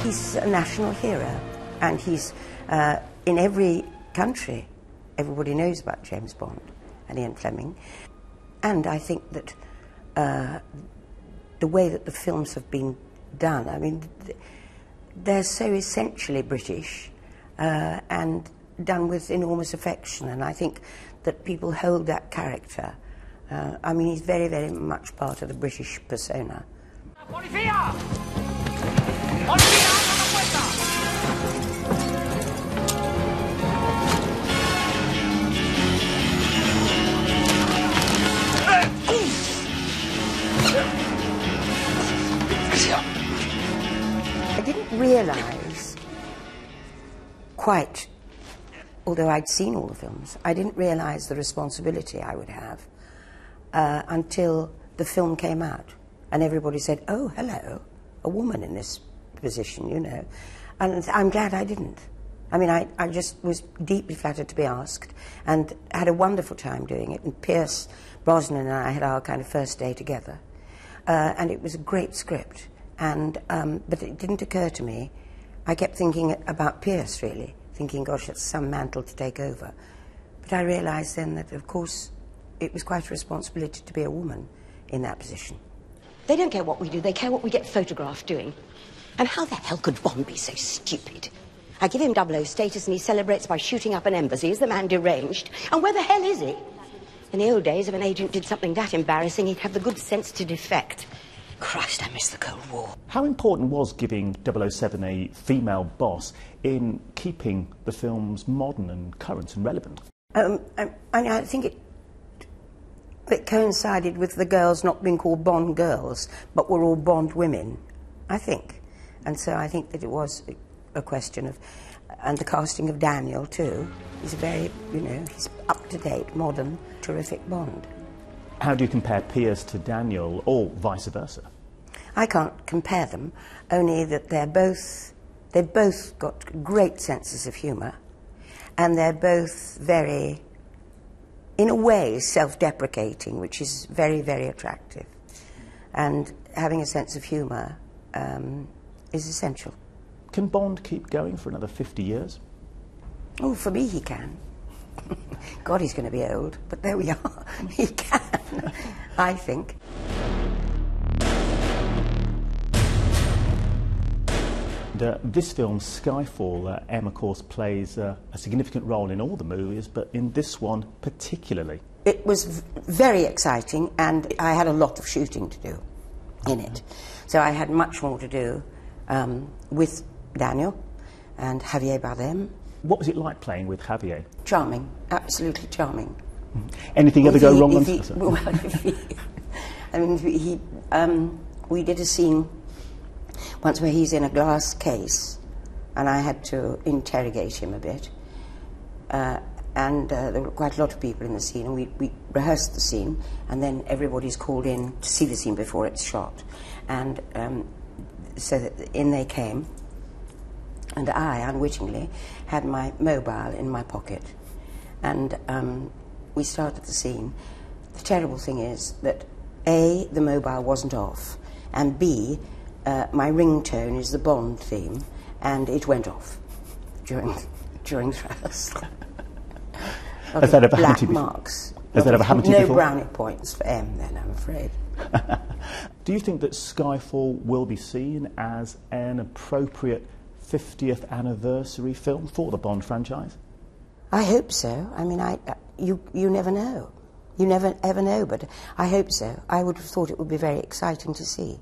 he's a national hero, and he's in every country. Everybody knows about James Bond and Ian Fleming. And I think that the way that the films have been done, I mean, they're so essentially British and done with enormous affection, and I think that people hold that character. I mean, he's very, very much part of the British persona. ¡Policía! ¡Policía, abra la puerta! I didn't realise quite, although I'd seen all the films, I didn't realise the responsibility I would have until the film came out. And everybody said, oh, hello, a woman in this position, you know. And I'm glad I didn't. I mean, I just was deeply flattered to be asked and had a wonderful time doing it. And Pierce Brosnan and I had our kind of first day together. And it was a great script. And, but it didn't occur to me. I kept thinking about Pierce, really, thinking, gosh, that's some mantle to take over. But I realised then that, of course, it was quite a responsibility to be a woman in that position. They don't care what we do, they care what we get photographed doing. And how the hell could Bond be so stupid? I give him 00 status and he celebrates by shooting up an embassy. Is the man deranged? And where the hell is he? In the old days, if an agent did something that embarrassing, he'd have the good sense to defect. Christ, I miss the Cold War. How important was giving 007 a female boss in keeping the films modern and current and relevant? I think it coincided with the girls not being called Bond girls, but were all Bond women, I think. And so I think that it was a question of, and the casting of Daniel too. He's a very, you know, he's up-to-date, modern, terrific Bond. How do you compare Pierce to Daniel, or vice versa? I can't compare them, only that they've both got great senses of humour, and they're both very, in a way, self-deprecating, which is very, very attractive. And having a sense of humour is essential. Can Bond keep going for another 50 years? Oh, for me he can. God, he's going to be old, but there we are. He can, I think. This film, Skyfall, M, of course, plays a significant role in all the movies, but in this one particularly. It was very exciting, and I had a lot of shooting to do in it. So I had much more to do with Daniel and Javier Bardem. What was it like playing with Javier? Charming, absolutely charming. Anything ever go wrong on set? Well, I mean, we did a scene once where he's in a glass case, and I had to interrogate him a bit. And there were quite a lot of people in the scene, and we rehearsed the scene, and then everybody's called in to see the scene before it's shot. And so that in they came, and I, unwittingly, had my mobile in my pocket. And we started the scene. The terrible thing is that A, the mobile wasn't off, and B, my ringtone is the Bond theme, and it went off during the rehearsal. Has that ever happened to you before? Marks. Has that ever happened to you before? No brownie points for M then, I'm afraid. Do you think that Skyfall will be seen as an appropriate 50th anniversary film for the Bond franchise? I hope so. I mean, you never know. You never ever know, but I hope so. I would have thought it would be very exciting to see.